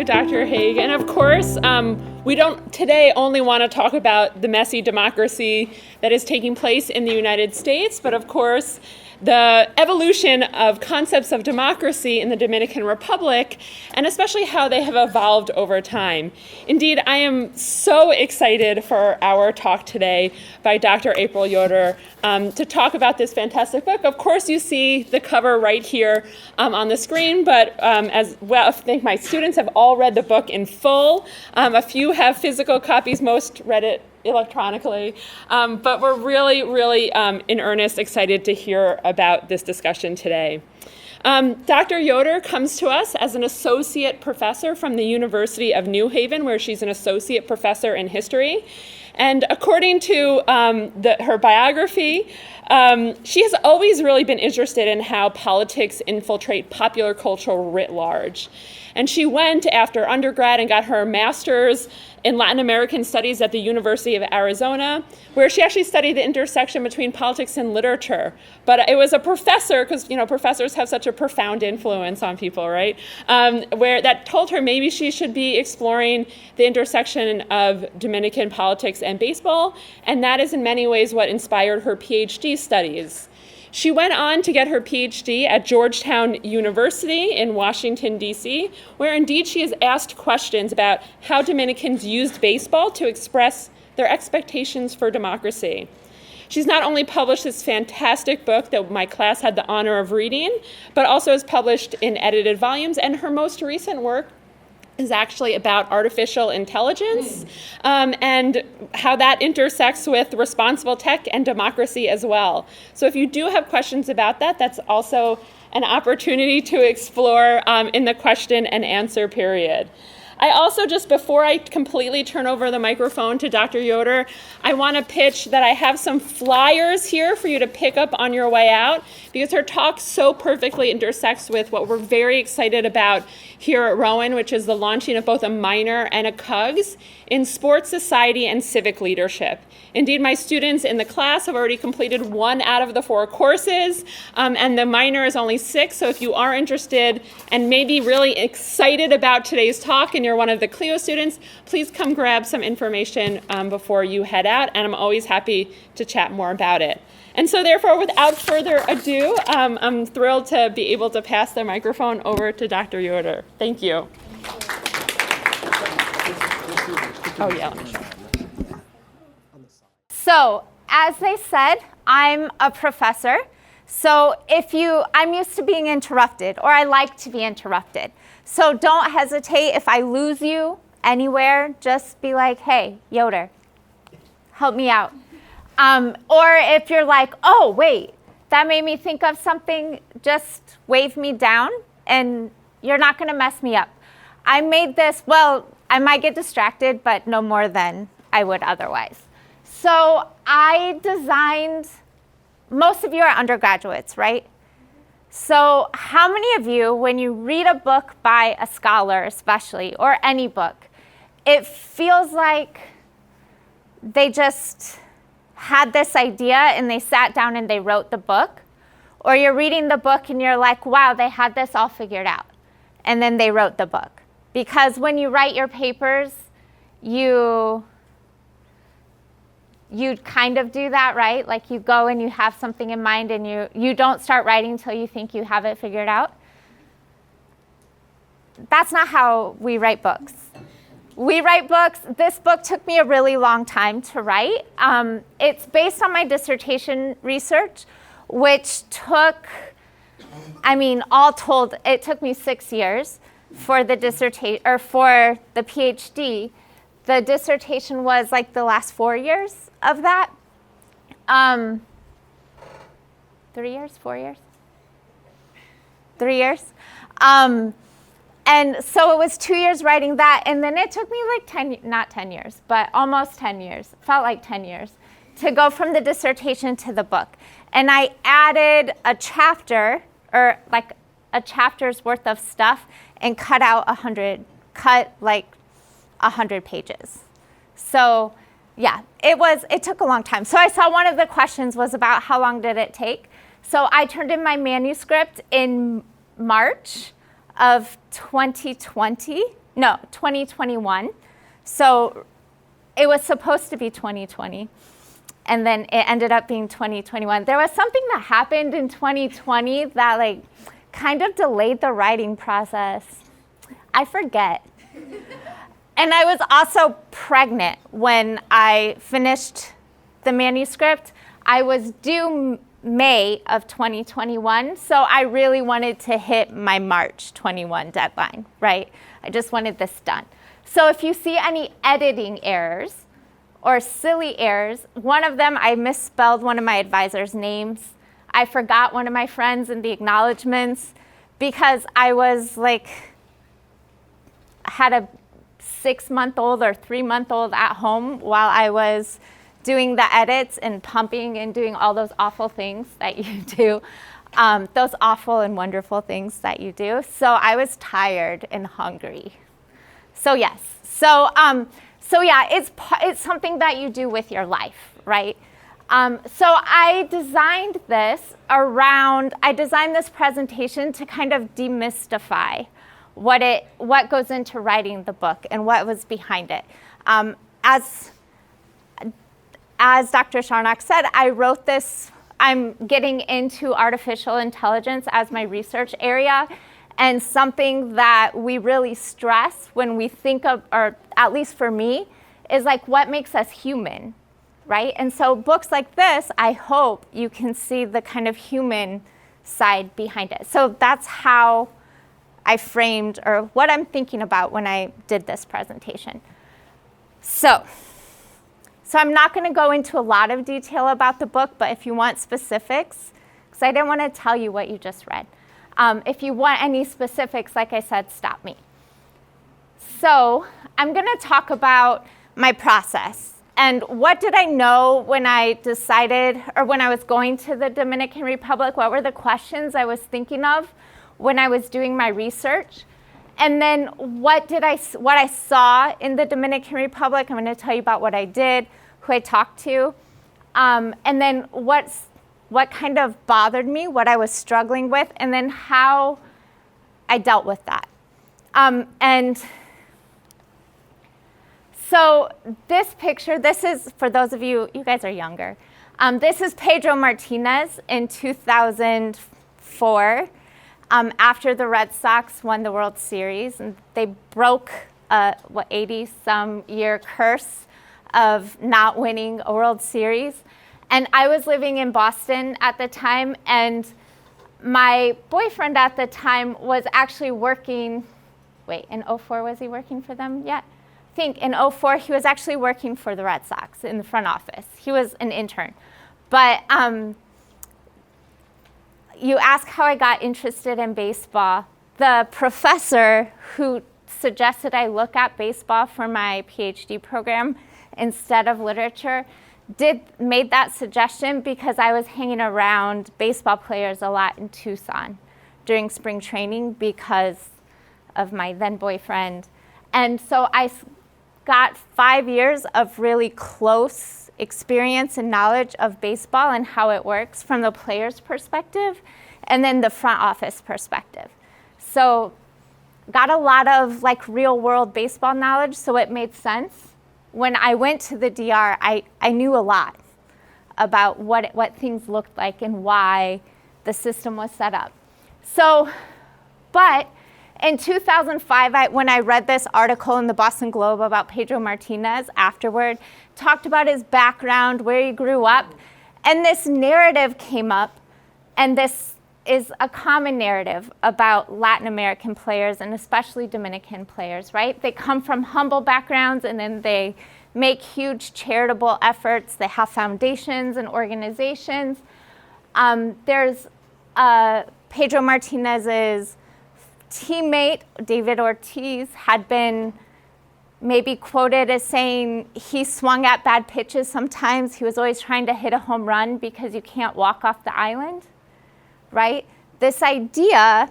you, Dr. Haig. And of course, we don't today only want to talk about the messy democracy that is taking place in the United States, but of course, the evolution of concepts of democracy in the Dominican Republic, and especially how they have evolved over time. Indeed, I am so excited for our talk today by Dr. April Yoder to talk about this fantastic book. Of course, you see the cover right here on the screen, but as well, I think my students have all read the book in full. A few have physical copies, most read it electronically, but we're really in earnest excited to hear about this discussion today. Dr. Yoder comes to us as an associate professor from the University of New Haven, where she's an associate professor in history. And according to her biography, she has always really been interested in how politics infiltrate popular culture writ large. And she went after undergrad and got her master's in Latin American Studies at the University of Arizona, where she actually studied the intersection between politics and literature. But it was a professor, because professors have such a profound influence on people, right? Where that told her maybe she should be exploring the intersection of Dominican politics and baseball, and that is in many ways what inspired her PhD studies. She went on to get her PhD at Georgetown University in Washington, D.C., where indeed she has asked questions about how Dominicans used baseball to express their expectations for democracy. She's not only published this fantastic book that my class had the honor of reading, but also is published in edited volumes, and her most recent work is actually about artificial intelligence and how that intersects with responsible tech and democracy as well. So if you do have questions about that, that's also an opportunity to explore in the question and answer period. I also, just before I completely turn over the microphone to Dr. Yoder, I want to pitch that I have some flyers here for you to pick up on your way out, because her talk so perfectly intersects with what we're very excited about here at Rowan, which is the launching of both a minor and a CUGS in sports, society, and civic leadership. Indeed, my students in the class have already completed 1 out of the 4 courses, and the minor is only 6, so if you are interested and maybe really excited about today's talk and you're one of the CLEO students, please come grab some information before you head out, and I'm always happy to chat more about it. And so therefore, without further ado, I'm thrilled to be able to pass the microphone over to Dr. Yoder. Thank you. Oh, yeah. So, as they said, I'm a professor. So I'm used to being interrupted, or I like to be interrupted. So don't hesitate. If I lose you anywhere, just be like, hey, Yoder, help me out. Or if you're like, oh, wait, that made me think of something, just wave me down, and you're not going to mess me up. I made this, well, I might get distracted, but no more than I would otherwise. So I designed, most of you are undergraduates, right? So how many of you, when you read a book by a scholar especially, or any book, it feels like they just had this idea and they sat down and they wrote the book? Or you're reading the book and you're like, wow, they had this all figured out, and then they wrote the book. Because when you write your papers, you kind of do that, right? Like you go and you have something in mind and you don't start writing until you think you have it figured out. That's not how we write books. We write books. This book took me a really long time to write. It's based on my dissertation research, which took, all told, it took me 6 years for the dissertation, or for the PhD. The dissertation was like the last 4 years of that. 3 years, 4 years? 3 years. And so it was 2 years writing that, and then it took me like not 10 years, but almost 10 years, felt like 10 years, to go from the dissertation to the book. And I added a chapter, or like a chapter's worth of stuff, and cut 100 pages. So yeah, it took a long time. So I saw one of the questions was about how long did it take. So I turned in my manuscript in March of 2020, No, 2021. So it was supposed to be 2020. And then it ended up being 2021. There was something that happened in 2020 that like kind of delayed the writing process. I forget. And I was also pregnant when I finished the manuscript. I was due May of 2021, so I really wanted to hit my March 21 deadline, right? I just wanted this done. So if you see any editing errors, or silly errors. One of them, I misspelled one of my advisor's names. I forgot one of my friends in the acknowledgments because I was like, had a 6-month-old or 3-month-old at home while I was doing the edits and pumping and doing all those awful things that you do, those awful and wonderful things that you do. So I was tired and hungry. So yes, so yeah, it's something that you do with your life, right? So I designed this presentation to kind of demystify what goes into writing the book and what was behind it. As Dr. Charnock said, I wrote this, I'm getting into artificial intelligence as my research area. And something that we really stress when we think of, or at least for me, is like what makes us human, right? And so books like this, I hope you can see the kind of human side behind it. So that's how I framed, or what I'm thinking about when I did this presentation. So I'm not going to go into a lot of detail about the book, but if you want specifics, because I didn't want to tell you what you just read. If you want any specifics, like I said, stop me. So I'm going to talk about my process. And what did I know when I decided, or when I was going to the Dominican Republic? What were the questions I was thinking of when I was doing my research? And then what I saw in the Dominican Republic? I'm going to tell you about what I did, who I talked to, and then what kind of bothered me, what I was struggling with, and then how I dealt with that. And so this picture, this is, for those of you guys are younger, this is Pedro Martinez in 2004, after the Red Sox won the World Series. And they broke a 80-some year curse of not winning a World Series. And I was living in Boston at the time, and my boyfriend at the time was actually working, in 04 was he working for them yet? I think in 04 he was actually working for the Red Sox in the front office. He was an intern. But you ask how I got interested in baseball. The professor who suggested I look at baseball for my PhD program instead of literature made that suggestion because I was hanging around baseball players a lot in Tucson during spring training because of my then boyfriend. And so I got 5 years of really close experience and knowledge of baseball and how it works from the player's perspective and then the front office perspective. So got a lot of like real world baseball knowledge, so it made sense. When I went to the DR, I knew a lot about what things looked like and why the system was set up. So, but in 2005, when I read this article in the Boston Globe about Pedro Martinez afterward, talked about his background, where he grew up, and this narrative came up, and this is a common narrative about Latin American players and especially Dominican players, right? They come from humble backgrounds and then they make huge charitable efforts. They have foundations and organizations. There's Pedro Martinez's teammate, David Ortiz, had been maybe quoted as saying he swung at bad pitches sometimes. He was always trying to hit a home run because you can't walk off the island. Right? This idea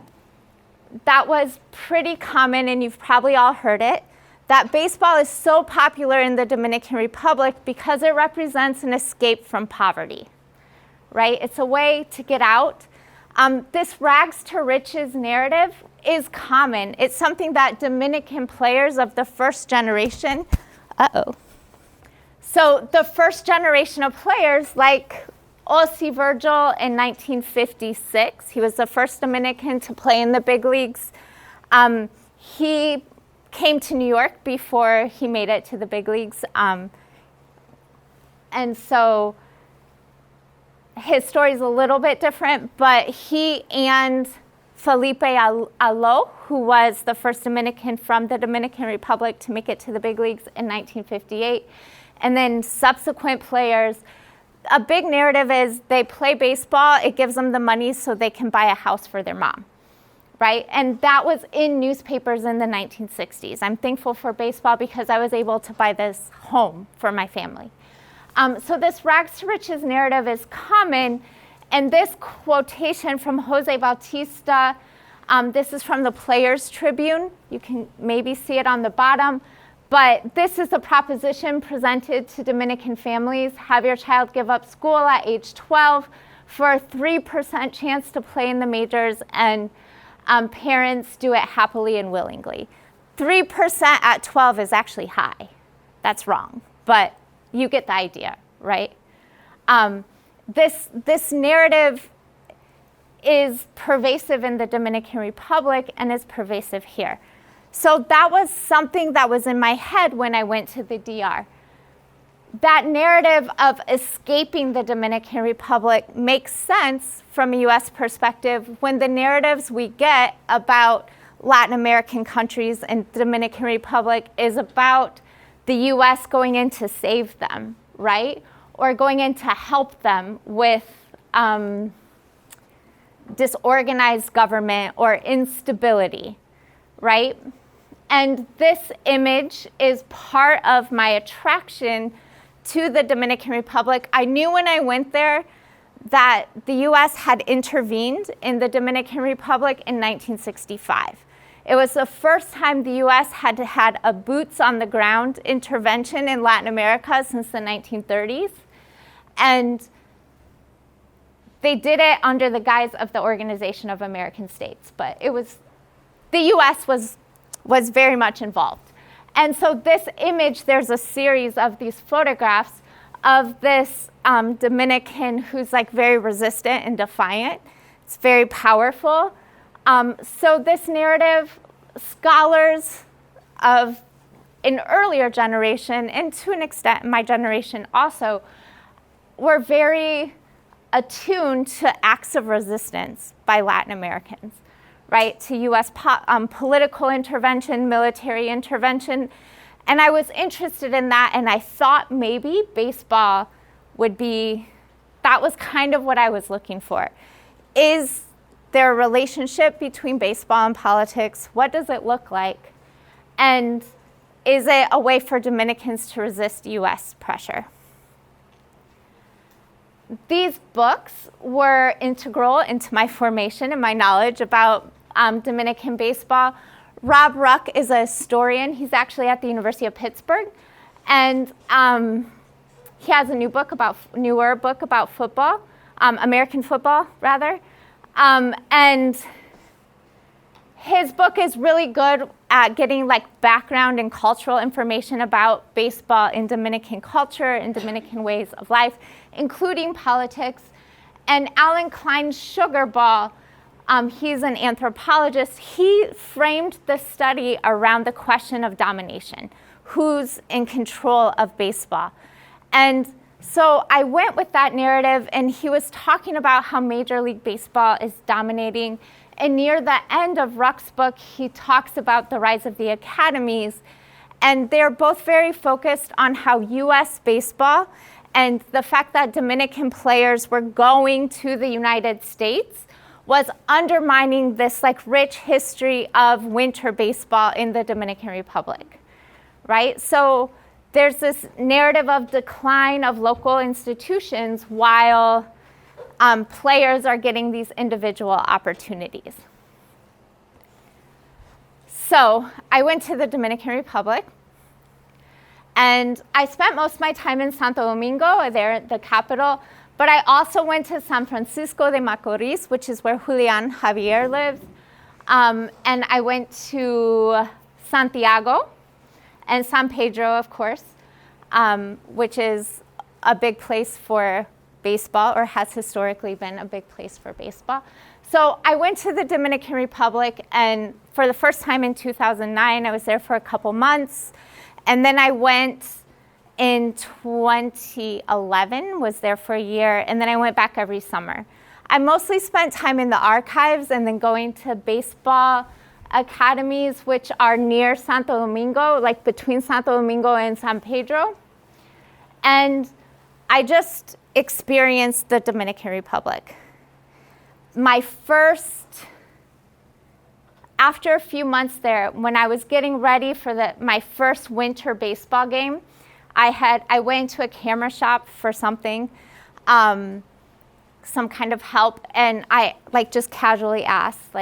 that was pretty common, and you've probably all heard it, that baseball is so popular in the Dominican Republic because it represents an escape from poverty, right? It's a way to get out. This rags to riches narrative is common. It's something that Dominican players of the first generation, So the first generation of players, like Ossie Virgil in 1956, he was the first Dominican to play in the big leagues. He came to New York before he made it to the big leagues. And so his story is a little bit different, but he and Felipe Alou, who was the first Dominican from the Dominican Republic to make it to the big leagues in 1958, and then subsequent players, a big narrative is they play baseball, it gives them the money so they can buy a house for their mom, right? And that was in newspapers in the 1960s. I'm thankful for baseball because I was able to buy this home for my family. So this rags to riches narrative is common, and this quotation from Jose Bautista, this is from the Players Tribune. You can maybe see it on the bottom, but this is the proposition presented to Dominican families: have your child give up school at age 12 for a 3% chance to play in the majors, and parents do it happily and willingly. 3% at 12 is actually high. That's wrong, but you get the idea, right? This narrative is pervasive in the Dominican Republic and is pervasive here. So that was something that was in my head when I went to the DR. That narrative of escaping the Dominican Republic makes sense from a US perspective when the narratives we get about Latin American countries and the Dominican Republic is about the US going in to save them, right? Or going in to help them with disorganized government or instability, right? And this image is part of my attraction to the Dominican Republic. I knew when I went there that the US had intervened in the Dominican Republic in 1965. It was the first time the US had had a boots on the ground intervention in Latin America since the 1930s. And they did it under the guise of the Organization of American States, but the US was very much involved. And so this image, there's a series of these photographs of this Dominican who's like very resistant and defiant. It's very powerful. So this narrative, scholars of an earlier generation, and to an extent my generation also, were very attuned to acts of resistance by Latin Americans, right, to US political intervention, military intervention. And I was interested in that, and I thought maybe baseball would be, that was kind of what I was looking for. Is there a relationship between baseball and politics? What does it look like? And is it a way for Dominicans to resist US pressure? These books were integral into my formation and my knowledge about Dominican baseball. Rob Ruck is a historian. He's actually at the University of Pittsburgh. And he has a newer book about football, American football, rather. And his book is really good at getting like background and cultural information about baseball in Dominican culture and Dominican ways of life, including politics. And Alan Klein's Sugar Ball, he's an anthropologist. He framed the study around the question of domination, who's in control of baseball. And so I went with that narrative, and he was talking about how Major League Baseball is dominating. And near the end of Ruck's book, he talks about the rise of the academies. And they're both very focused on how US baseball and the fact that Dominican players were going to the United States was undermining this like rich history of winter baseball in the Dominican Republic, right? So there's this narrative of decline of local institutions while players are getting these individual opportunities. So I went to the Dominican Republic, and I spent most of my time in Santo Domingo, there at the capital, But I also went to San Francisco de Macorís, which is where Julian Javier lives. And I went to Santiago and San Pedro, of course, which is a big place for baseball, or has historically been a big place for baseball. So I went to the Dominican Republic, and for the first time in 2009, I was there for a couple months. And then I went in 2011, was there for a year, and then I went back every summer. I mostly spent time in the archives and then going to baseball academies, which are near Santo Domingo, like between Santo Domingo and San Pedro. And I just experienced the Dominican Republic. After a few months there, when I was getting ready for my first winter baseball game, I went to a camera shop for something, some kind of help, and I just casually asked,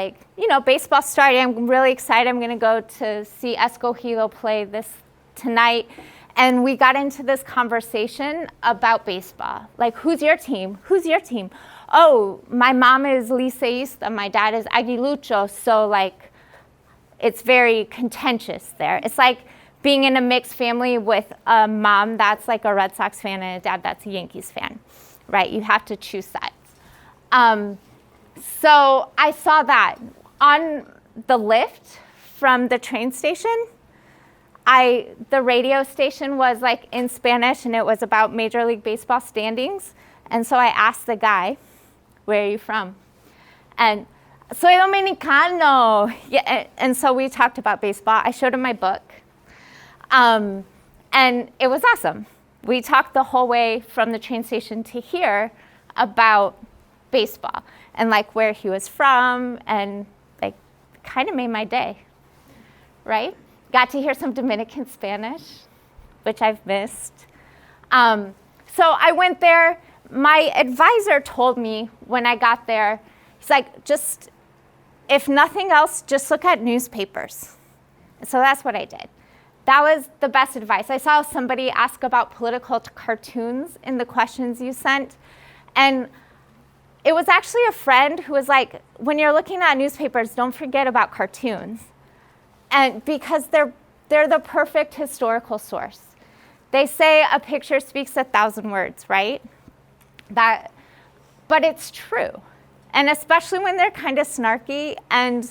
baseball starting, I'm really excited, I'm gonna go to see Escogido play this tonight. And we got into this conversation about baseball. Like, who's your team? Who's your team? Oh, my mom is liceísta, my dad is aguilucho, so it's very contentious there. It's like being in a mixed family with a mom that's like a Red Sox fan and a dad that's a Yankees fan, right? You have to choose sides. So I saw that on the lift from the train station. The radio station was in Spanish, and it was about Major League Baseball standings. And so I asked the guy, where are you from? And soy dominicano. Yeah, and so we talked about baseball. I showed him my book. And it was awesome. We talked the whole way from the train station to here about baseball and where he was from, and kind of made my day, right? Got to hear some Dominican Spanish, which I've missed. So I went there. My advisor told me when I got there, he's like, if nothing else, just look at newspapers. So that's what I did. That was the best advice. I saw somebody ask about political cartoons in the questions you sent. And it was actually a friend who was like, when you're looking at newspapers, don't forget about cartoons. And because they're the perfect historical source. They say a picture speaks 1,000 words, right? But it's true. And especially when they're kind of snarky, and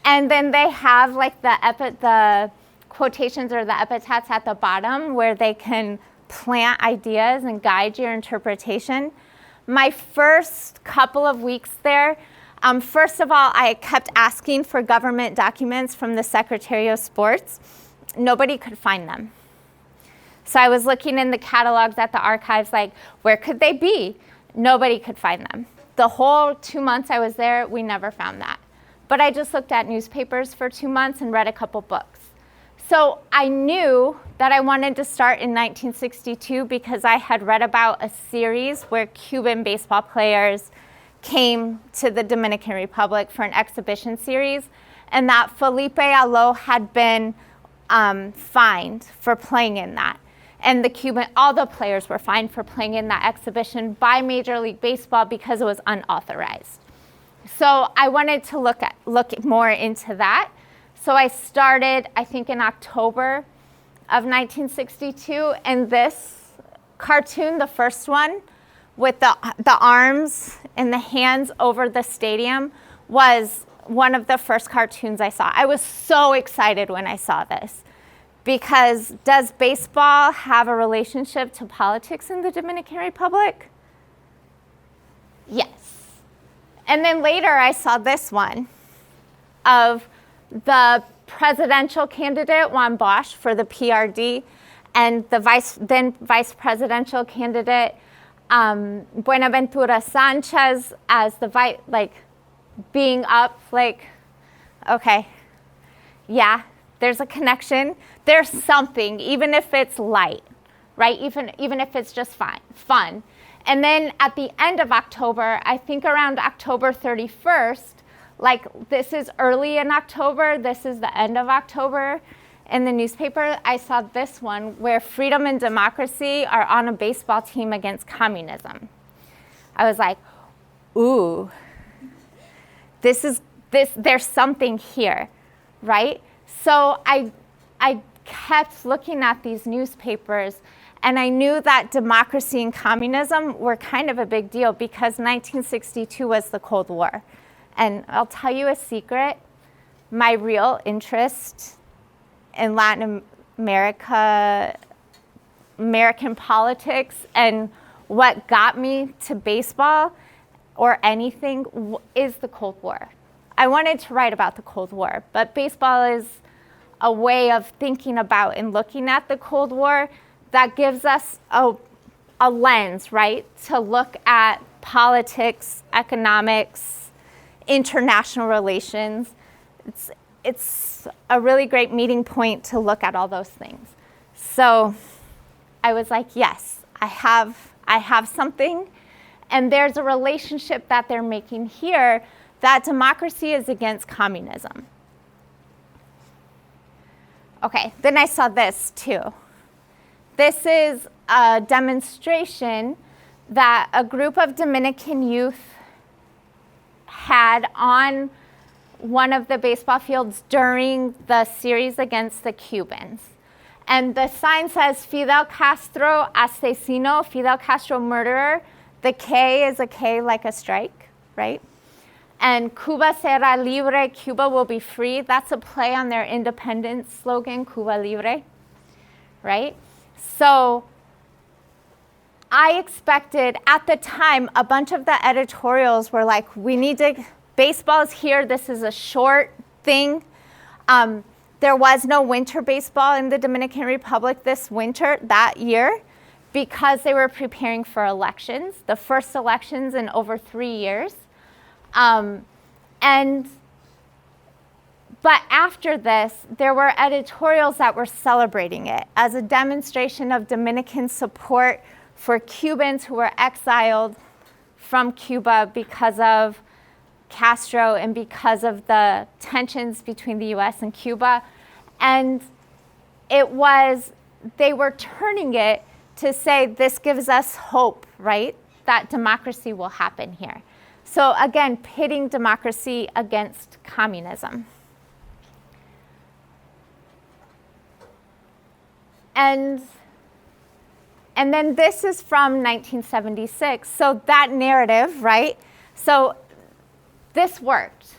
then they have the quotations or the epithets at the bottom where they can plant ideas and guide your interpretation. My first couple of weeks there, first of all, I kept asking for government documents from the Secretary of Sports. Nobody could find them. So I was looking in the catalogs at the archives, where could they be? Nobody could find them. The whole 2 months I was there, we never found that. But I just looked at newspapers for 2 months and read a couple books. So I knew that I wanted to start in 1962 because I had read about a series where Cuban baseball players came to the Dominican Republic for an exhibition series, and that Felipe Alou had been fined for playing in that. And all the players were fined for playing in that exhibition by Major League Baseball because it was unauthorized. So I wanted to look more into that. So I started, I think, in October of 1962, and this cartoon, the first one, with the arms and the hands over the stadium, was one of the first cartoons I saw. I was so excited when I saw this, because does baseball have a relationship to politics in the Dominican Republic? Yes. And then later I saw this one of the presidential candidate, Juan Bosch, for the PRD, and the then vice presidential candidate, Buenaventura Sanchez, as the being up, okay, yeah, there's a connection. There's something, even if it's light, right? Even if it's just fun. And then at the end of October, I think around October 31st, this is early in October, this is the end of October, in the newspaper, I saw this one where freedom and democracy are on a baseball team against communism. I was like, ooh, there's something here, right? So I kept looking at these newspapers, and I knew that democracy and communism were kind of a big deal because 1962 was the Cold War. And I'll tell you a secret, my real interest in Latin America, American politics, and what got me to baseball or anything is the Cold War. I wanted to write about the Cold War, but baseball is a way of thinking about and looking at the Cold War that gives us a lens, right, to look at politics, economics, international relations. It's a really great meeting point to look at all those things. So I was like, yes, I have something, and there's a relationship that they're making here that democracy is against communism. Okay, then I saw this too. This is a demonstration that a group of Dominican youth had on one of the baseball fields during the series against the Cubans. And the sign says, Fidel Castro asesino, Fidel Castro murderer. The K is a K like a strike, right? And Cuba será libre, Cuba will be free. That's a play on their independence slogan, Cuba libre, right? So I expected, at the time, a bunch of the editorials were like, baseball's here, this is a short thing. There was no winter baseball in the Dominican Republic that year, because they were preparing for elections, the first elections in over 3 years. But after this, there were editorials that were celebrating it as a demonstration of Dominican support for Cubans who were exiled from Cuba because of Castro and because of the tensions between the US and Cuba. And they were turning it to say, this gives us hope, right? That democracy will happen here. So again, pitting democracy against communism. And then this is from 1976. So that narrative, right? So this worked.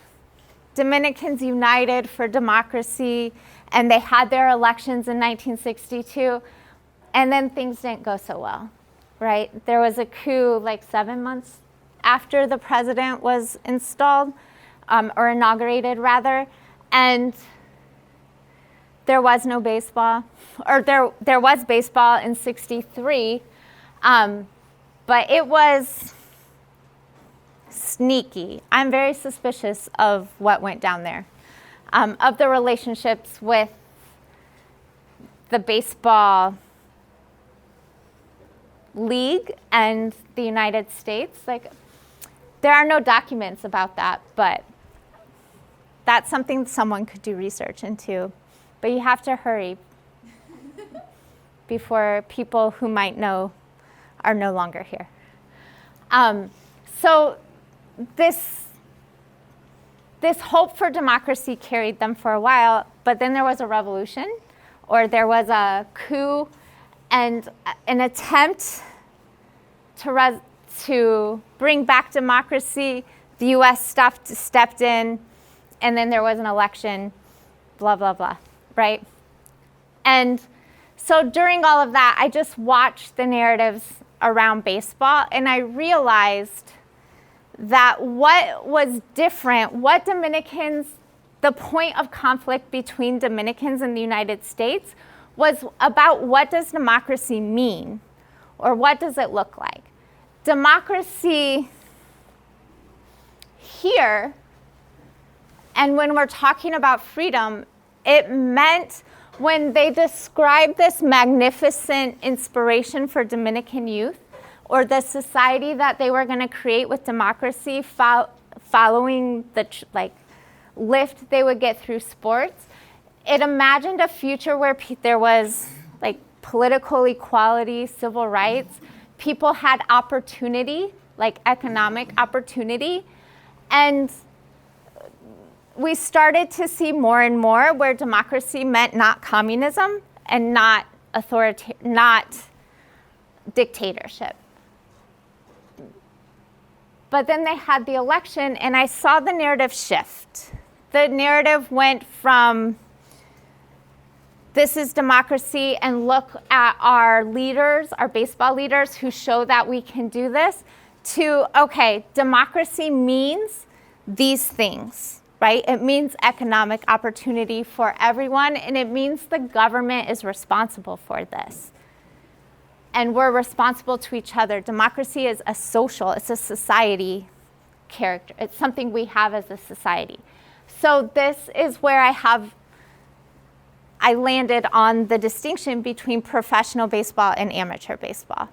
Dominicans united for democracy, and they had their elections in 1962, and then things didn't go so well, right? There was a coup like 7 months after the president was installed, or inaugurated rather, and there was no baseball, or there was baseball in 63, but it was sneaky. I'm very suspicious of what went down there, of the relationships with the baseball league and the United States. Like, there are no documents about that, but that's something someone could do research into. But you have to hurry before people who might know are no longer here. So this hope for democracy carried them for a while, but then there was a revolution, or there was a coup, and an attempt to bring back democracy. The US stepped in, and then there was an election, blah, blah, blah, right? And so during all of that, I just watched the narratives around baseball, and I realized that what was different, the point of conflict between Dominicans and the United States was about, what does democracy mean? Or what does it look like? Democracy here, and when we're talking about freedom, it meant, when they described this magnificent inspiration for Dominican youth, or the society that they were going to create with democracy following the lift they would get through sports, it imagined a future where there was like political equality, civil rights, people had opportunity like economic opportunity. And we started to see more and more where democracy meant not communism and not dictatorship. But then they had the election, and I saw the narrative shift. The narrative went from this is democracy and look at our leaders, our baseball leaders who show that we can do this, to, okay, democracy means these things, right? It means economic opportunity for everyone, and it means the government is responsible for this. And we're responsible to each other. Democracy is a social, it's a society character. It's something we have as a society. So this is where I landed on the distinction between professional baseball and amateur baseball,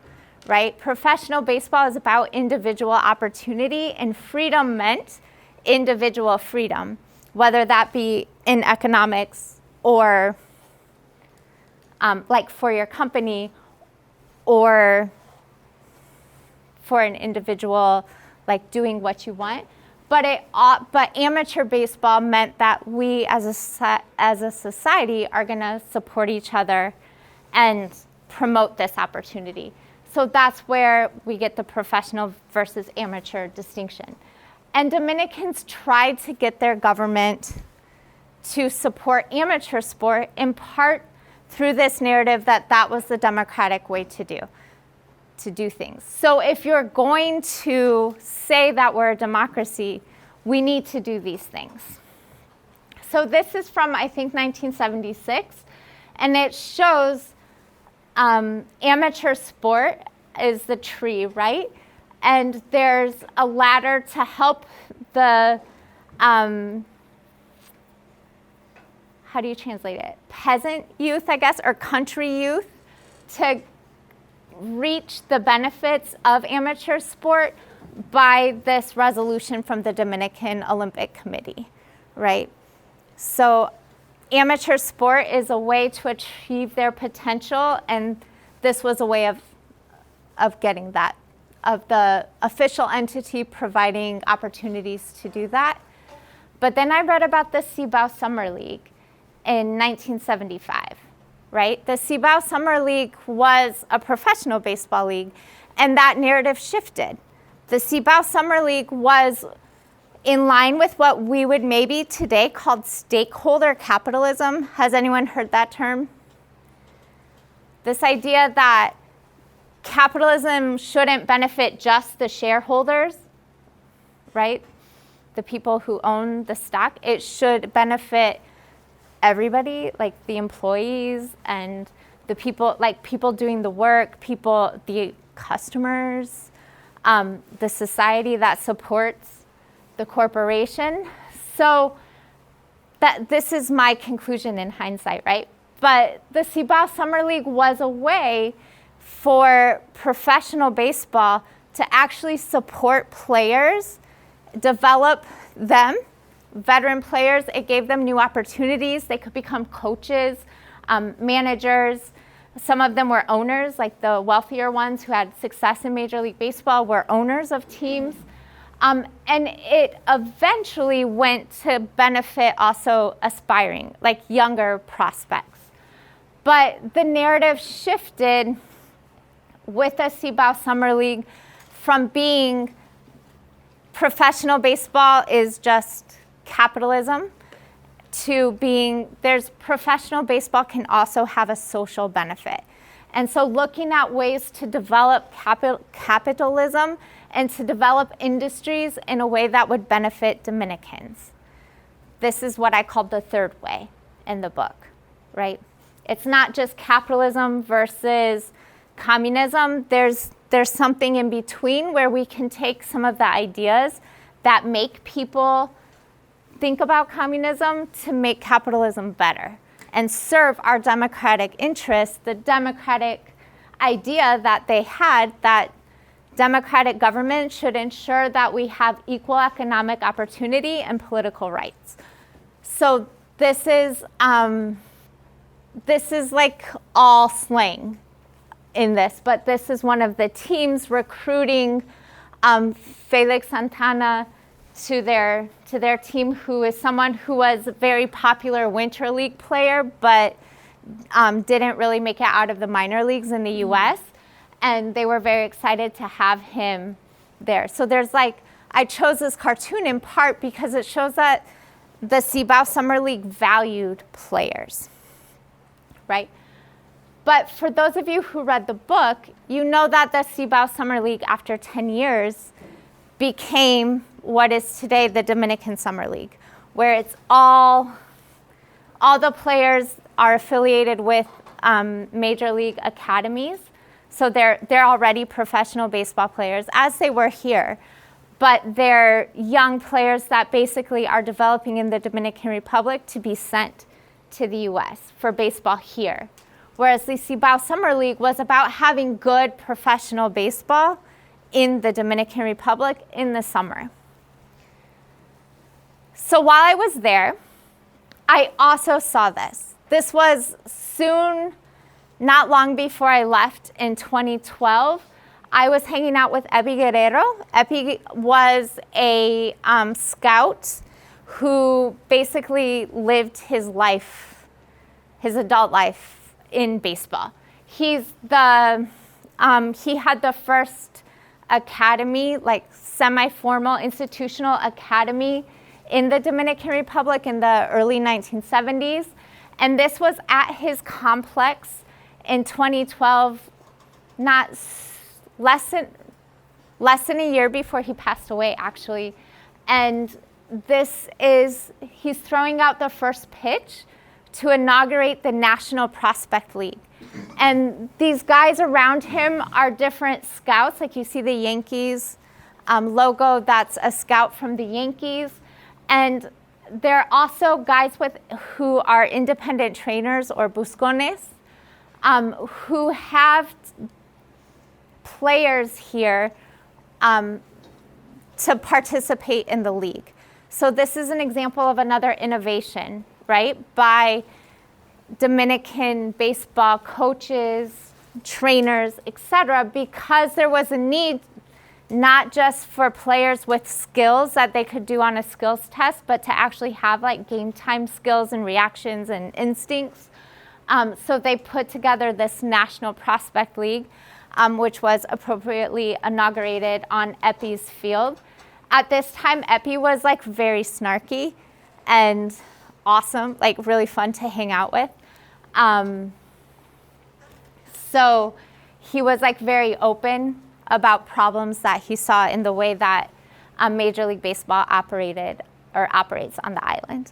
right? Professional baseball is about individual opportunity, and freedom meant individual freedom, whether that be in economics or like for your company, or for an individual, like doing what you want. But amateur baseball meant that we as a society are gonna support each other and promote this opportunity. So that's where we get the professional versus amateur distinction. And Dominicans tried to get their government to support amateur sport in part through this narrative that that was the democratic way to do things. So if you're going to say that we're a democracy, we need to do these things. So this is from, I think, 1976, and it shows amateur sport is the tree, right? And there's a ladder to help the, how do you translate it? Peasant youth, I guess, or country youth to reach the benefits of amateur sport by this resolution from the Dominican Olympic Committee, right? So amateur sport is a way to achieve their potential, and this was a way of getting that, of the official entity providing opportunities to do that. But then I read about the Cibao Summer League in 1975, right? The Cibao Summer League was a professional baseball league, and that narrative shifted. The Cibao Summer League was in line with what we would maybe today call stakeholder capitalism. Has anyone heard that term? This idea that capitalism shouldn't benefit just the shareholders, right? The people who own the stock. It should benefit everybody, like the employees and the people, like people doing the work, people, the customers, the society that supports the corporation. So that this is my conclusion in hindsight, right? But the Cibao Summer League was a way for professional baseball to actually support players, develop them, veteran players. It gave them new opportunities. They could become coaches, managers. Some of them were owners, like the wealthier ones who had success in Major League Baseball were owners of teams. And it eventually went to benefit also aspiring, like younger prospects. But the narrative shifted with the Cibao Summer League from being professional baseball is just capitalism to being there's professional baseball can also have a social benefit. And so looking at ways to develop capitalism and to develop industries in a way that would benefit Dominicans. This is what I called the third way in the book, right? It's not just capitalism versus communism. There's something in between where we can take some of the ideas that make people think about communism to make capitalism better and serve our democratic interests, the democratic idea that they had that democratic government should ensure that we have equal economic opportunity and political rights. So this is like all slang in this, but this is one of the teams recruiting Felix Santana to their team, who is someone who was a very popular Winter League player, but didn't really make it out of the minor leagues in the U.S. And they were very excited to have him there. So there's I chose this cartoon in part because it shows that the Cibao Summer League valued players, right? But for those of you who read the book, you know that the Cibao Summer League, after 10 years, became what is today the Dominican Summer League, where it's all the players are affiliated with major league academies. So they're already professional baseball players, as they were here. But they're young players that basically are developing in the Dominican Republic to be sent to the U.S. for baseball here. Whereas the Cibao Summer League was about having good professional baseball in the Dominican Republic in the summer. So while I was there, I also saw this. This was soon, not long before I left in 2012. I was hanging out with Epi Guerrero. Epi was a scout who basically lived his life, his adult life in baseball. He had the first academy, semi-formal institutional academy in the Dominican Republic in the early 1970s. And this was at his complex in 2012, less than a year before he passed away, actually. And he's throwing out the first pitch to inaugurate the National Prospect League. And these guys around him are different scouts. You see the Yankees logo, that's a scout from the Yankees. And there are also guys who are independent trainers or buscones who have players here to participate in the league. So this is an example of another innovation, right, by Dominican baseball coaches, trainers, etc., because there was a need not just for players with skills that they could do on a skills test, but to actually have game time skills and reactions and instincts. So they put together this National Prospect League, which was appropriately inaugurated on Epi's field. At this time, Epi was very snarky and awesome, really fun to hang out with. So he was very open about problems that he saw in the way that Major League Baseball operates on the island.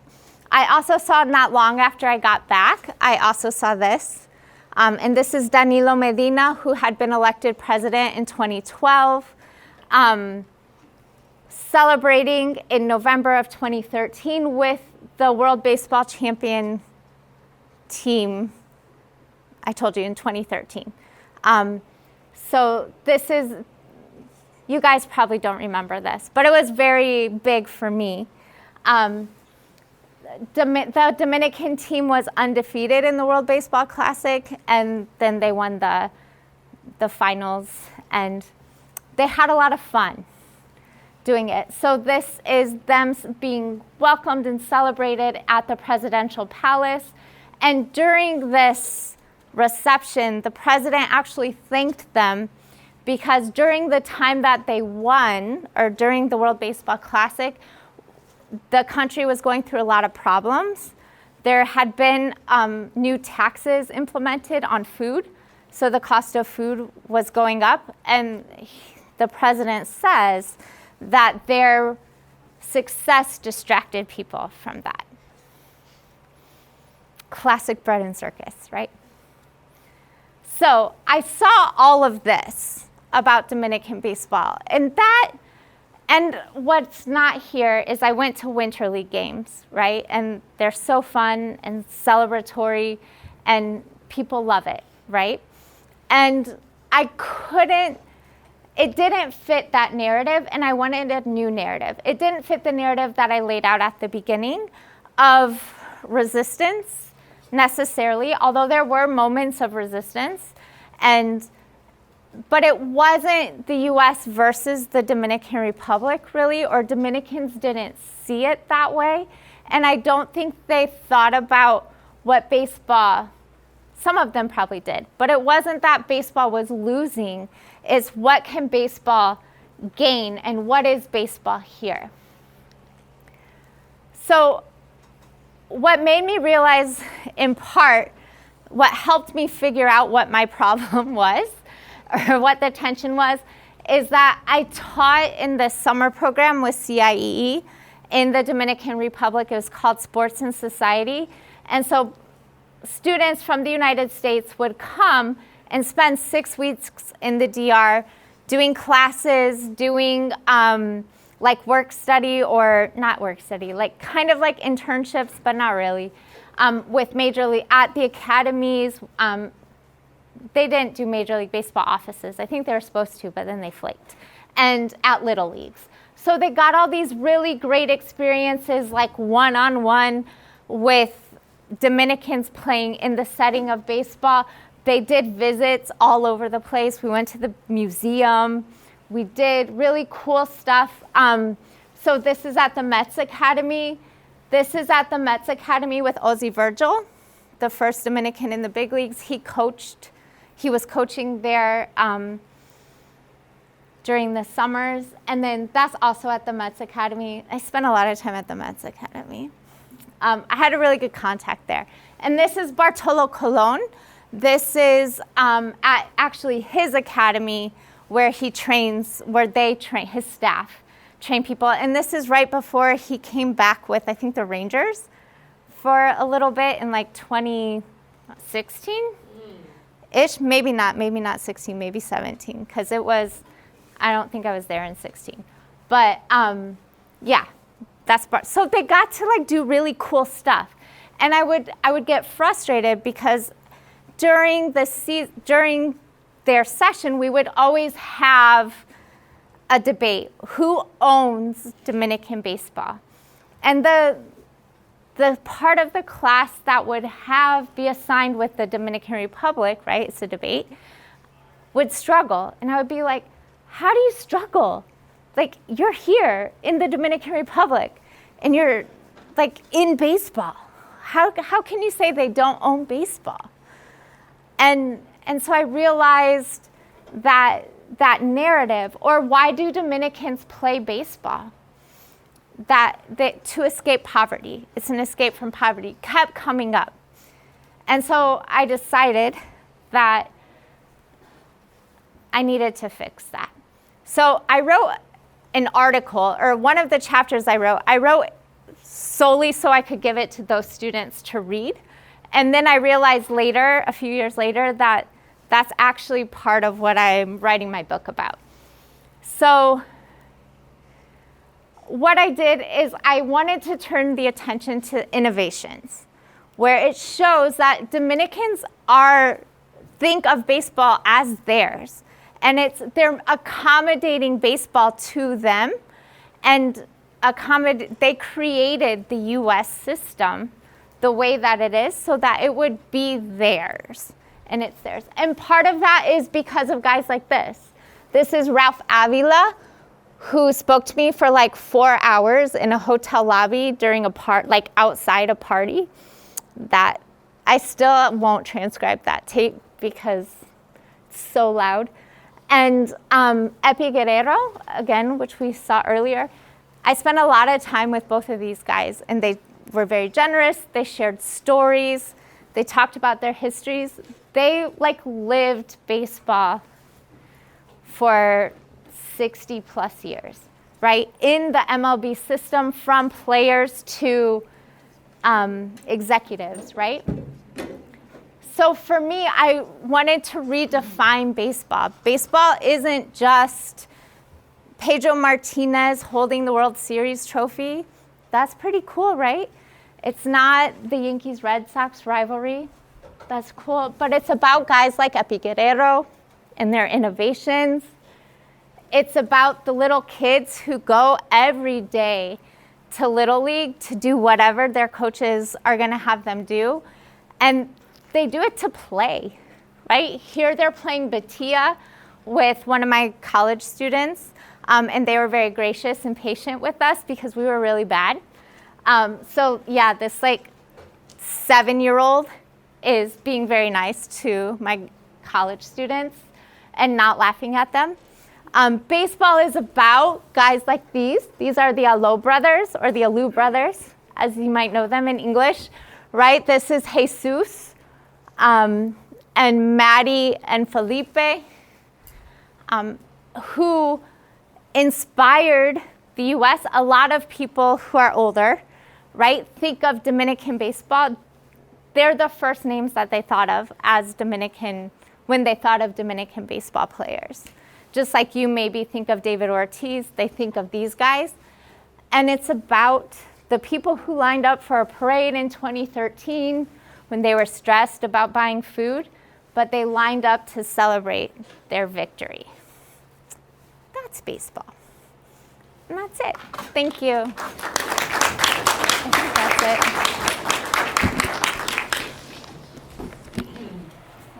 I also saw, not long after I got back, I also saw this. And this is Danilo Medina, who had been elected president in 2012, celebrating in November of 2013 with the World Baseball Champion team, I told you, in 2013. So this is, you guys probably don't remember this, but it was very big for me. The Dominican team was undefeated in the World Baseball Classic, and then they won the finals, and they had a lot of fun doing it. So this is them being welcomed and celebrated at the presidential palace. And during this reception, the president actually thanked them because during the time that they won, or during the World Baseball Classic, the country was going through a lot of problems. There had been new taxes implemented on food, so the cost of food was going up, and the president says that their success distracted people from that. Classic bread and circus, right? So I saw all of this about Dominican baseball, and what's not here is I went to Winter League games, right? And they're so fun and celebratory, and people love it, right? And it didn't fit that narrative, and I wanted a new narrative. It didn't fit the narrative that I laid out at the beginning of resistance, necessarily, although there were moments of resistance. And But it wasn't the US versus the Dominican Republic, really, or Dominicans didn't see it that way. And I don't think they thought about what baseball, some of them probably did, but it wasn't that baseball was losing, it's what can baseball gain and what is baseball here. So what made me realize, in part, what helped me figure out what my problem was, or what the tension was, is that I taught in the summer program with CIEE in the Dominican Republic. It was called Sports and Society. And so students from the United States would come and spend 6 weeks in the DR doing classes, doing like work study, or not work study, like kind of like internships, but not really, with Major League, at the academies. They didn't do Major League Baseball offices. I think they were supposed to, but then they flaked. And at Little Leagues. So they got all these really great experiences, like one-on-one with Dominicans playing in the setting of baseball. They did visits all over the place. We went to the museum. We did really cool stuff. So this is at the Mets Academy. This is at the Mets Academy with Ozzie Virgil, the first Dominican in the big leagues. He was coaching there during the summers. And then that's also at the Mets Academy. I spent a lot of time at the Mets Academy. I had a really good contact there. And this is Bartolo Colon. This is at actually his academy where he trains, where they train, his staff train people. And this is right before he came back with, I think, the Rangers for a little bit in like 2016-ish. Maybe not 16, maybe 17, because it was, I don't think I was there in 16. But yeah, so they got to like do really cool stuff. And I would get frustrated because during their session, we would always have a debate. Who owns Dominican baseball? And the part of the class that would be assigned with the Dominican Republic, right, it's a debate, would struggle. And I would be like, how do you struggle? Like, you're here in the Dominican Republic and you're like in baseball. How can you say they don't own baseball? And so I realized that narrative, or why do Dominicans play baseball? That to escape poverty, it's an escape from poverty, kept coming up. And so I decided that I needed to fix that. So I wrote an article, or one of the chapters I wrote solely so I could give it to those students to read. And then I realized later, a few years later, that that's actually part of what I'm writing my book about. So what I did is I wanted to turn the attention to innovations, where it shows that Dominicans think of baseball as theirs. And they're accommodating baseball to them, and they created the US system the way that it is so that it would be theirs, and it's theirs. And part of that is because of guys like this. This is Ralph Avila, who spoke to me for like 4 hours in a hotel lobby during outside a party. That I still won't transcribe that tape because it's so loud. And Epi Guerrero, again, which we saw earlier, I spent a lot of time with both of these guys, and they were very generous. They shared stories. They talked about their histories. They lived baseball for 60 plus years, right? In the MLB system, from players to executives, right? So for me, I wanted to redefine baseball. Baseball isn't just Pedro Martinez holding the World Series trophy. That's pretty cool, right? It's not the Yankees-Red Sox rivalry. That's cool. But it's about guys like Epi Guerrero and their innovations. It's about the little kids who go every day to Little League to do whatever their coaches are going to have them do. And they do it to play, right? Here they're playing Batia with one of my college students, and they were very gracious and patient with us because we were really bad. So yeah, this like 7-year-old is being very nice to my college students and not laughing at them. Baseball is about guys like these. These are the Alou brothers, or the Alou brothers, as you might know them in English, right? This is Jesus, and Maddie and Felipe, who inspired the US. A lot of people who are older, right, think of Dominican baseball. They're the first names that they thought of as Dominican, when they thought of Dominican baseball players. Just like you maybe think of David Ortiz, they think of these guys. And it's about the people who lined up for a parade in 2013 when they were stressed about buying food, but they lined up to celebrate their victory. That's baseball. And that's it. Thank you. I think that's it.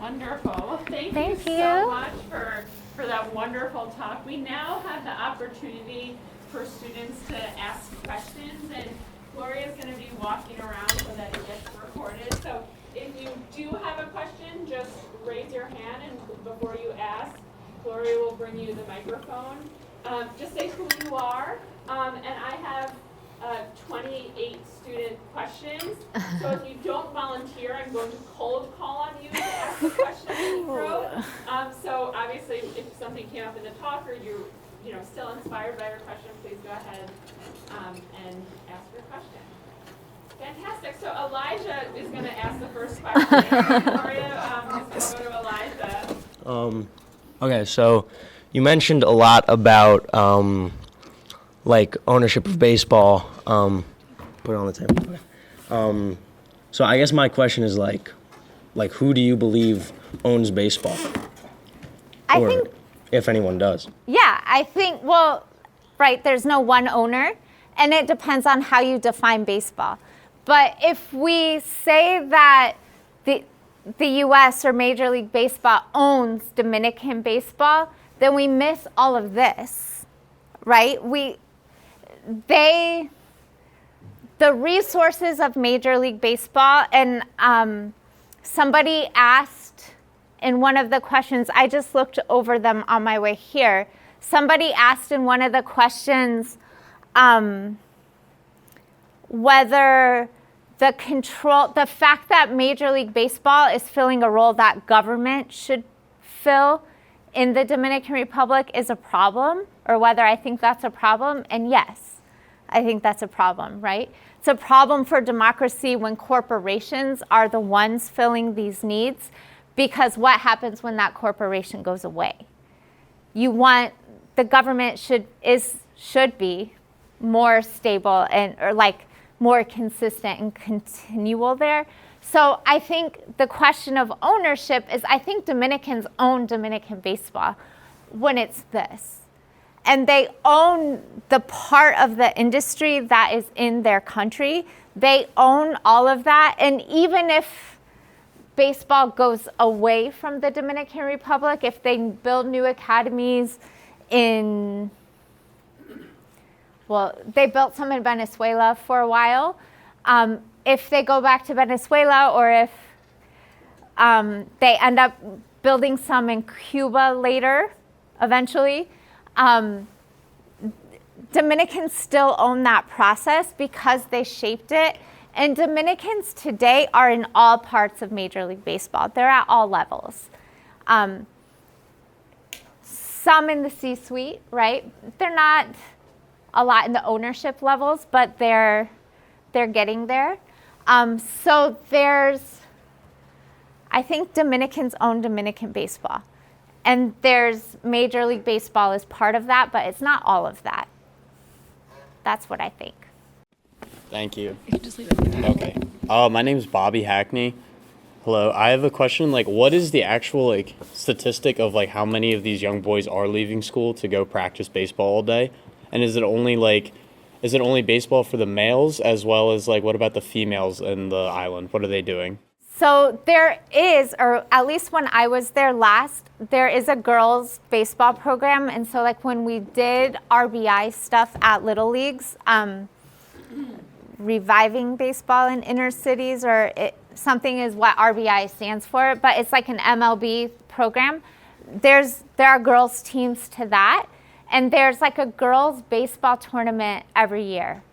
Wonderful. Well, thank you so much for that wonderful talk. We now have the opportunity for students to ask questions, and Gloria is going to be walking around so that it gets recorded. So if you do have a question, just raise your hand, and before you ask, Gloria will bring you the microphone. Just say who you are, and I have 28 student questions. So if you don't volunteer, I'm going to cold call on you to ask the question that you wrote. So obviously, if something came up in the talk, or you're still inspired by your question, please go ahead and ask your question. Fantastic. So Elijah is going to ask the first question. Gloria is going to go to Elijah. Okay, so you mentioned a lot about like ownership of baseball. Put it on the table. So I guess my question is like who do you believe owns baseball? I think, if anyone does. Yeah, I think, well, right, there's no one owner, and it depends on how you define baseball. But if we say that the U.S. or Major League Baseball owns Dominican baseball, then we miss all of this, right? The resources of Major League Baseball, and somebody asked in one of the questions, I just looked over them on my way here. Somebody asked in one of the questions whether the fact that Major League Baseball is filling a role that government should fill in the Dominican Republic is a problem, or whether I think that's a problem. And yes, I think that's a problem, right? It's a problem for democracy when corporations are the ones filling these needs, because what happens when that corporation goes away? The government should be more stable or like more consistent and continual there. So I think the question of ownership is, I think Dominicans own Dominican baseball when it's this. And they own the part of the industry that is in their country. They own all of that. And even if baseball goes away from the Dominican Republic, if they build new academies they built some in Venezuela for a while. If they go back to Venezuela, or if they end up building some in Cuba later, eventually, Dominicans still own that process because they shaped it. And Dominicans today are in all parts of Major League Baseball. They're at all levels. Some in the C-suite, right? They're not a lot in the ownership levels, but they're getting there. So I think Dominicans own Dominican baseball. And there's Major League Baseball as part of that, but it's not all of that. That's what I think. Thank you. You can just leave it. Okay. My name's Bobby Hackney. Hello. I have a question. What is the actual statistic of how many of these young boys are leaving school to go practice baseball all day? And is it only baseball for the males, as well as what about the females in the island? What are they doing? So there is, or at least when I was there last, there is a girls baseball program. And so like when we did RBI stuff at Little Leagues, reviving baseball in inner cities, or something is what RBI stands for, but it's like an MLB program. There are girls teams to that, and there's like a girls baseball tournament every year.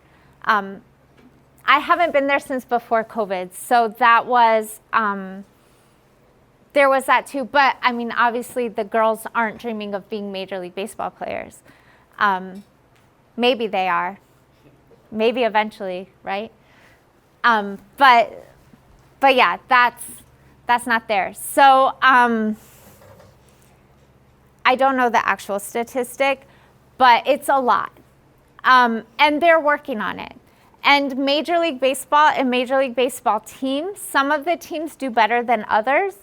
I haven't been there since before COVID, so that was, there was that too. But I mean, obviously the girls aren't dreaming of being Major League Baseball players. Maybe they are, maybe eventually, right? But yeah, that's not there. So I don't know the actual statistic, but it's a lot. And they're working on it. And Major League Baseball and Major League Baseball teams, some of the teams do better than others.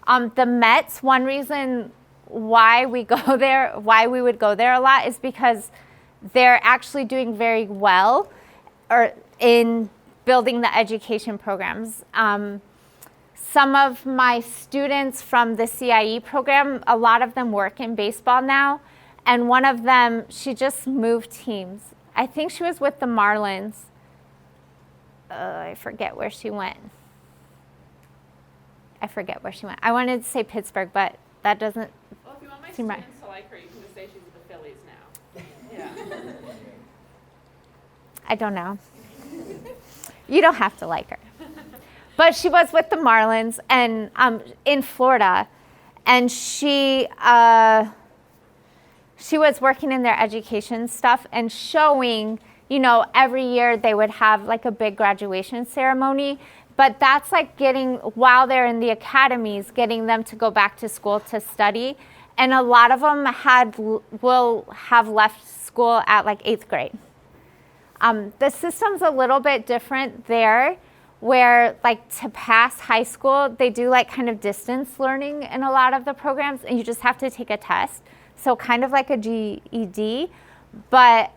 The Mets, one reason why we go there, why we would go there a lot, is because they're actually doing very well in building the education programs. Some of my students from the CIE program, a lot of them work in baseball now. And one of them, she just moved teams. I think she was with the Marlins. I forget where she went. I wanted to say Pittsburgh, but that doesn't Well, if you want my seem right. students to like her, you can just say she's with the Phillies now. Yeah. I don't know. You don't have to like her. But she was with the Marlins and in Florida, and she was working in their education stuff and showing, you know, every year they would have like a big graduation ceremony. But that's like while they're in the academies, getting them to go back to school to study. And a lot of them will have left school at like 8th grade. The system's a little bit different there, where like to pass high school, they do like kind of distance learning in a lot of the programs, and you just have to take a test. So kind of like a GED, but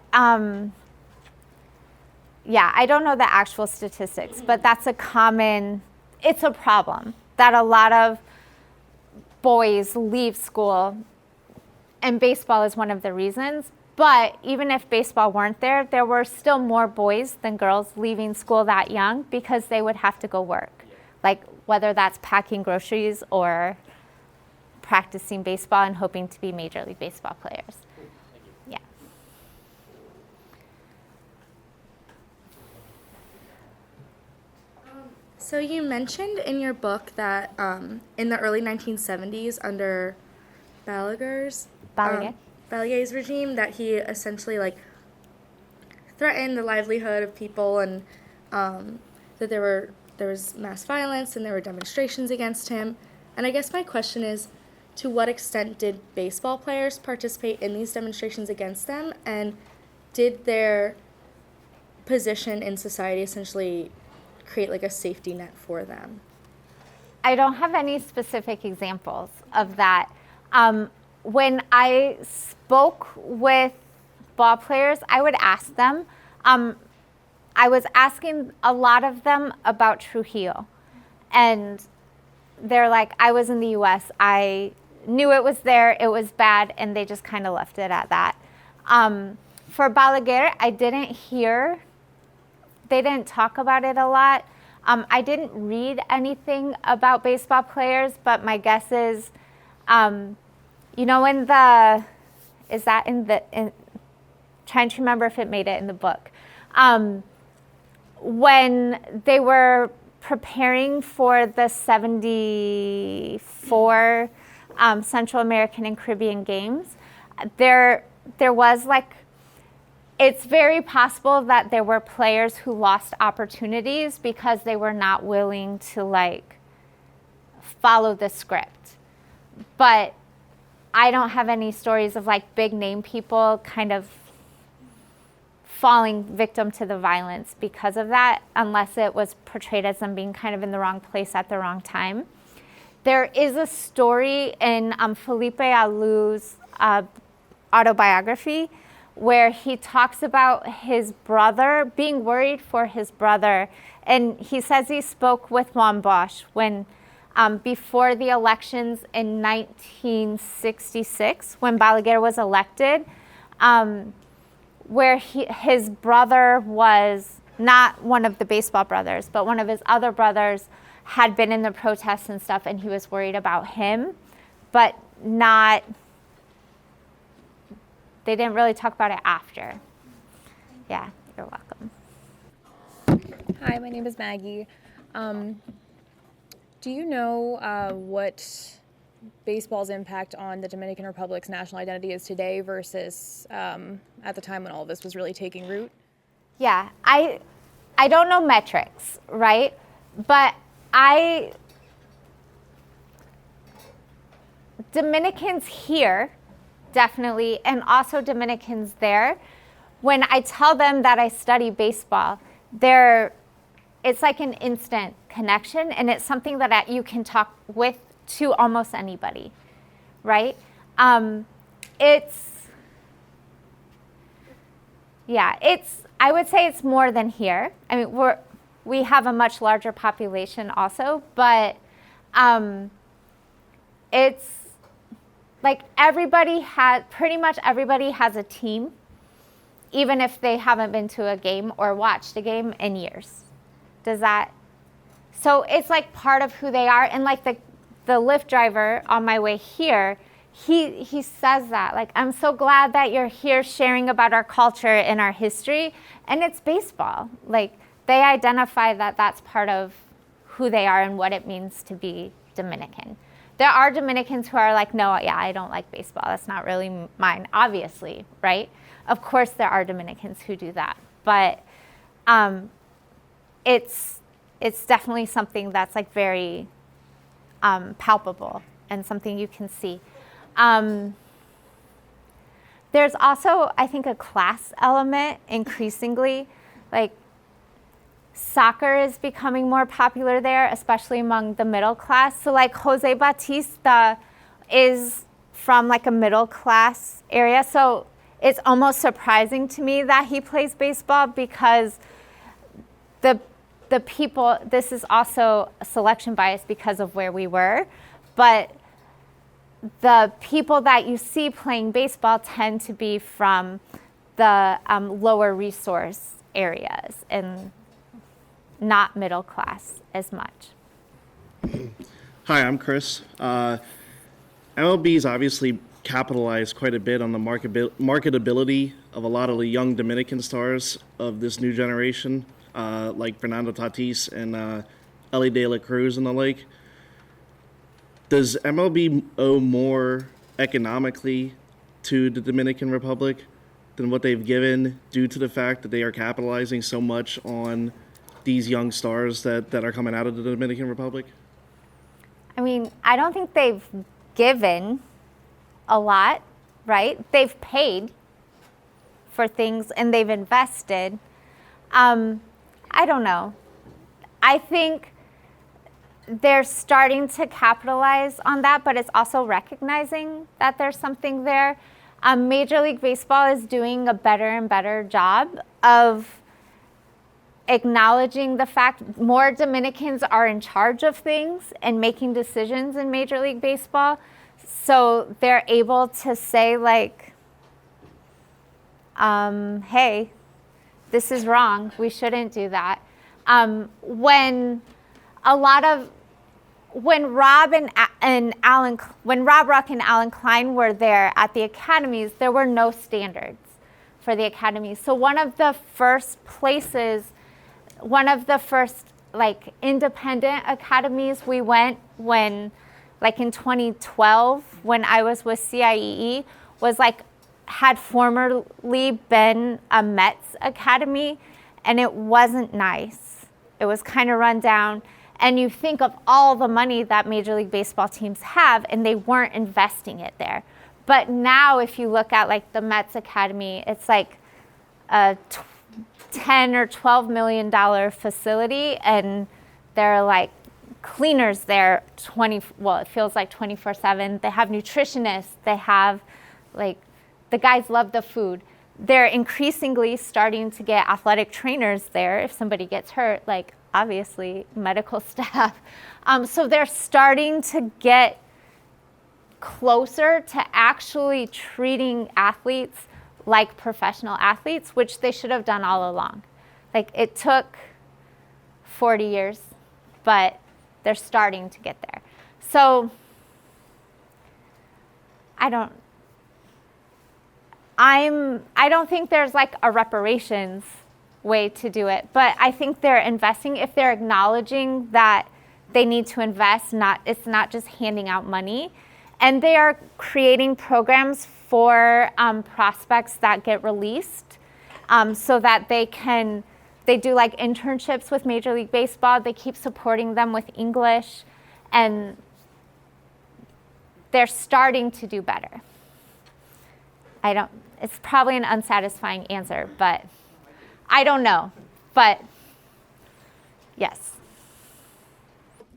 yeah, I don't know the actual statistics, but that's it's a problem that a lot of boys leave school, and baseball is one of the reasons. But even if baseball weren't there, there were still more boys than girls leaving school that young because they would have to go work. Like whether that's packing groceries or practicing baseball and hoping to be Major League Baseball players. Yeah. So you mentioned in your book that in the early 1970s, under Ballager's regime, that he essentially like threatened the livelihood of people, and that there was mass violence and there were demonstrations against him. And I guess my question is, to what extent did baseball players participate in these demonstrations against them, and did their position in society essentially create like a safety net for them? I don't have any specific examples of that. When I spoke with ball players, I would ask them. I was asking a lot of them about Trujillo, and they're like, I was in the U.S., I knew it was there, it was bad, and they just kind of left it at that. For Balaguer, they didn't talk about it a lot. I didn't read anything about baseball players, but my guess is, you know, trying to remember if it made it in the book. When they were preparing for the 74 Central American and Caribbean Games, there was like, it's very possible that there were players who lost opportunities because they were not willing to like follow the script. But I don't have any stories of like big name people kind of falling victim to the violence because of that, unless it was portrayed as them being kind of in the wrong place at the wrong time. There is a story in Felipe Alou's autobiography where he talks about his brother, being worried for his brother. And he says he spoke with Juan Bosch when before the elections in 1966, when Balaguer was elected, where his brother was not one of the baseball brothers, but one of his other brothers had been in the protests and stuff, and he was worried about him, but not, they didn't really talk about it after. Yeah, you're welcome. Hi, my name is Maggie. Do you know what baseball's impact on the Dominican Republic's national identity is today versus at the time when all of this was really taking root? Yeah, I don't know metrics, right? But Dominicans here, definitely, and also Dominicans there, when I tell them that I study baseball, it's like an instant connection, and it's something that you can talk with to almost anybody, right? I would say it's more than here. I mean, we have a much larger population also, but it's like pretty much everybody has a team, even if they haven't been to a game or watched a game in years. So it's like part of who they are. And like the Lyft driver on my way here, he says that, like, I'm so glad that you're here sharing about our culture and our history. And it's baseball. Like, they identify that that's part of who they are and what it means to be Dominican. There are Dominicans who are like, no, yeah, I don't like baseball. That's not really mine, obviously, right? Of course there are Dominicans who do that. But it's definitely something that's like very palpable and something you can see. There's also, I think, a class element increasingly. Like, soccer is becoming more popular there, especially among the middle class. So like Jose Batista is from like a middle class area. So it's almost surprising to me that he plays baseball, because the people, this is also a selection bias because of where we were, but the people that you see playing baseball tend to be from the lower resource areas and not middle class as much. Hi, I'm Chris. MLB's obviously capitalized quite a bit on the marketability of a lot of the young Dominican stars of this new generation, like Fernando Tatis and Ellie De La Cruz and the like. Does MLB owe more economically to the Dominican Republic than what they've given, due to the fact that they are capitalizing so much on these young stars that are coming out of the Dominican Republic? I mean, I don't think they've given a lot, right? They've paid for things and they've invested. I don't know. I think they're starting to capitalize on that, but it's also recognizing that there's something there. Major League Baseball is doing a better and better job of acknowledging the fact more Dominicans are in charge of things and making decisions in Major League Baseball. So they're able to say, like, hey, this is wrong. We shouldn't do that. When Rob Rock and Alan Klein were there at the academies, there were no standards for the academies. So one of the first like independent academies we went when, like in 2012, when I was with CIEE, was like, had formerly been a Mets academy, and it wasn't nice. It was kind of run down. And you think of all the money that Major League Baseball teams have, and they weren't investing it there. But now if you look at like the Mets academy, it's like a $10 or $12 million facility, and there are like cleaners there it feels like 24/7. They have nutritionists. They have, like, the guys love the food. they're increasingly starting to get athletic trainers there if somebody gets hurt, like obviously medical staff. So they're starting to get closer to actually treating athletes like professional athletes, which they should have done all along. Like it took 40 years, but they're starting to get there. So I don't think there's like a reparations way to do it, but I think they're investing if they're acknowledging that they need to invest, it's not just handing out money. And they are creating programs for prospects that get released so that they do like internships with Major League Baseball. They keep supporting them with English, and they're starting to do better. It's probably an unsatisfying answer, but I don't know. But yes.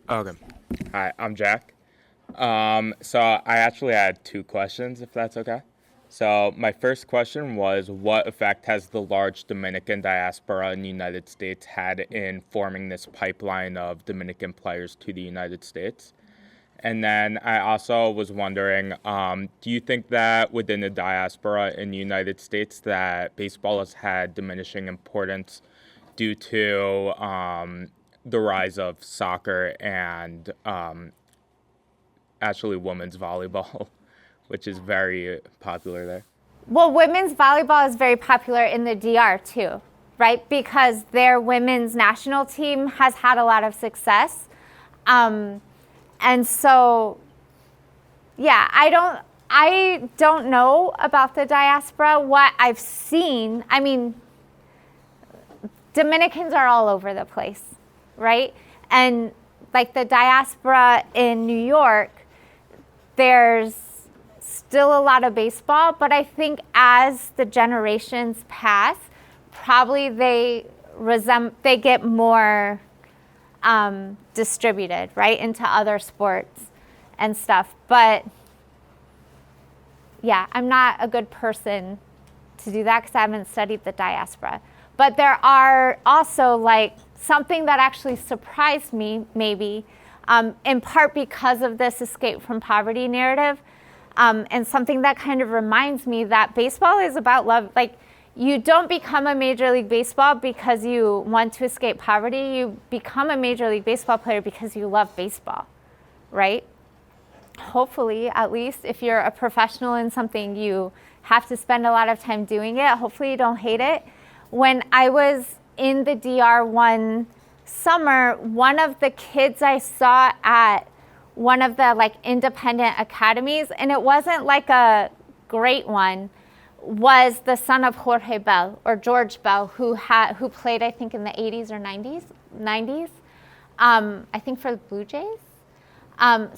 Okay. Hi, I'm Jack. So I actually had 2 questions, if that's okay. So my first question was, what effect has the large Dominican diaspora in the United States had in forming this pipeline of Dominican players to the United States? And then I also was wondering, do you think that within the diaspora in the United States that baseball has had diminishing importance due to the rise of soccer and actually women's volleyball, which is very popular there? Well, women's volleyball is very popular in the DR too, right? Because their women's national team has had a lot of success. And so, yeah, I don't know about the diaspora. What I've seen, I mean, Dominicans are all over the place, right? And like the diaspora in New York, there's still a lot of baseball, but I think as the generations pass, probably they get more distributed, right, into other sports and stuff. But yeah, I'm not a good person to do that because I haven't studied the diaspora. But there are also like something that actually surprised me, maybe, in part because of this escape from poverty narrative, and something that kind of reminds me that baseball is about love. Like, you don't become a Major League Baseball because you want to escape poverty. You become a Major League Baseball player because you love baseball, right? Hopefully, at least, if you're a professional in something, you have to spend a lot of time doing it. Hopefully you don't hate it. When I was in the DR one summer, one of the kids I saw at one of the like independent academies, and it wasn't like a great one, was the son of Jorge Bell, or George Bell, who played, I think, in the 80s or 90s, I think for the Blue Jays.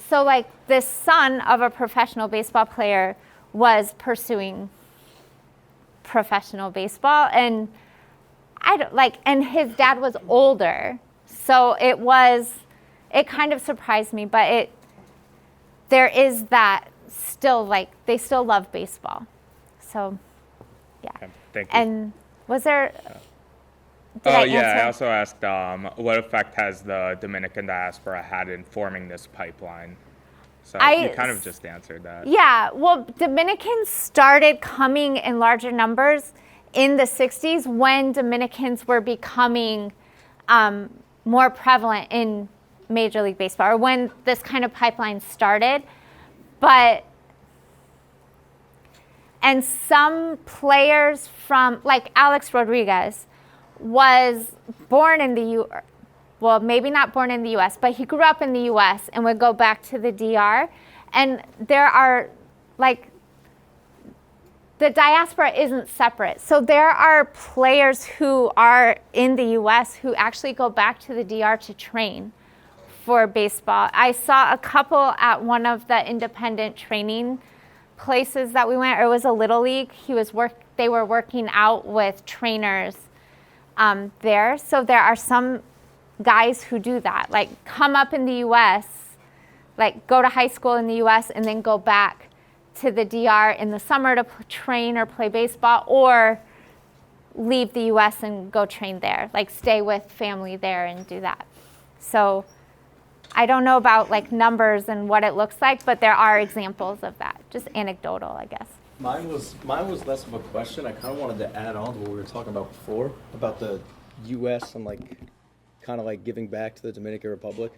So like this son of a professional baseball player was pursuing professional baseball, and and his dad was older, so it kind of surprised me, but there is that still, like, they still love baseball. So, yeah. Okay, thank you. And was there? I also asked, what effect has the Dominican diaspora had in forming this pipeline? So you kind of just answered that. Yeah, well, Dominicans started coming in larger numbers in the 60s when Dominicans were becoming more prevalent in Major League Baseball, or when this kind of pipeline started. And some players from, like Alex Rodriguez, was born in well, maybe not born in the U.S., but he grew up in the U.S. and would go back to the DR. And there are, like, the diaspora isn't separate. So there are players who are in the U.S. who actually go back to the DR to train for baseball. I saw a couple at one of the independent training places that we went, or it was a little league. They were working out with trainers there. So there are some guys who do that, like come up in the U.S., like go to high school in the U.S. and then go back to the DR in the summer to train or play baseball, or leave the US and go train there, like stay with family there and do that. So I don't know about like numbers and what it looks like, but there are examples of that, just anecdotal, I guess. Mine was less of a question. I kind of wanted to add on to what we were talking about before, about the U.S. and like kind of like giving back to the Dominican Republic.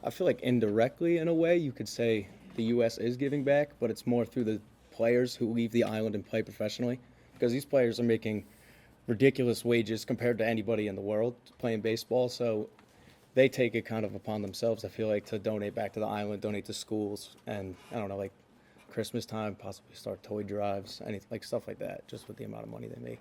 I feel like indirectly, in a way, you could say the U.S. is giving back, but it's more through the players who leave the island and play professionally, because these players are making ridiculous wages compared to anybody in the world playing baseball. So they take it kind of upon themselves, I feel like, to donate back to the island, donate to schools, and I don't know, like Christmas time, possibly start toy drives, anything like stuff like that, just with the amount of money they make.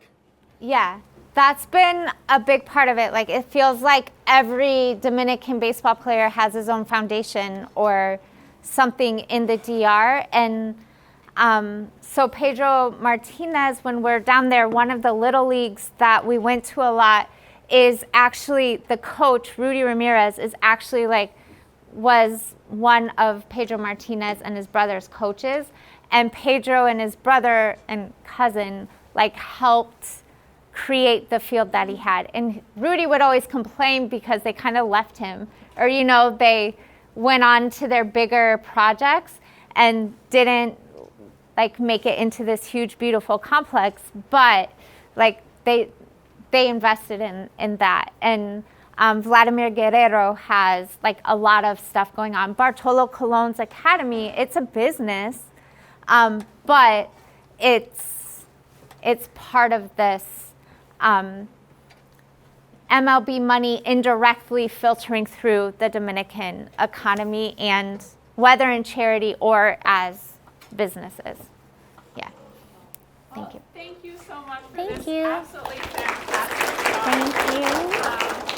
Yeah, that's been a big part of it. Like, it feels like every Dominican baseball player has his own foundation or something in the DR. And so Pedro Martinez, when we're down there, one of the little leagues that we went to a lot is actually the coach, Rudy Ramirez, is actually was one of Pedro Martinez and his brother's coaches. And Pedro and his brother and cousin helped create the field that he had. And Rudy would always complain because they kind of left him, or they went on to their bigger projects and didn't make it into this huge beautiful complex, but they invested in that. And Vladimir Guerrero has a lot of stuff going on. Bartolo Colon's Academy, it's a business, but it's part of this MLB money indirectly filtering through the Dominican economy, and whether in charity or as businesses. Yeah. Thank you. Thank you so much for Thank this you. absolutely fantastic talk. Thank you.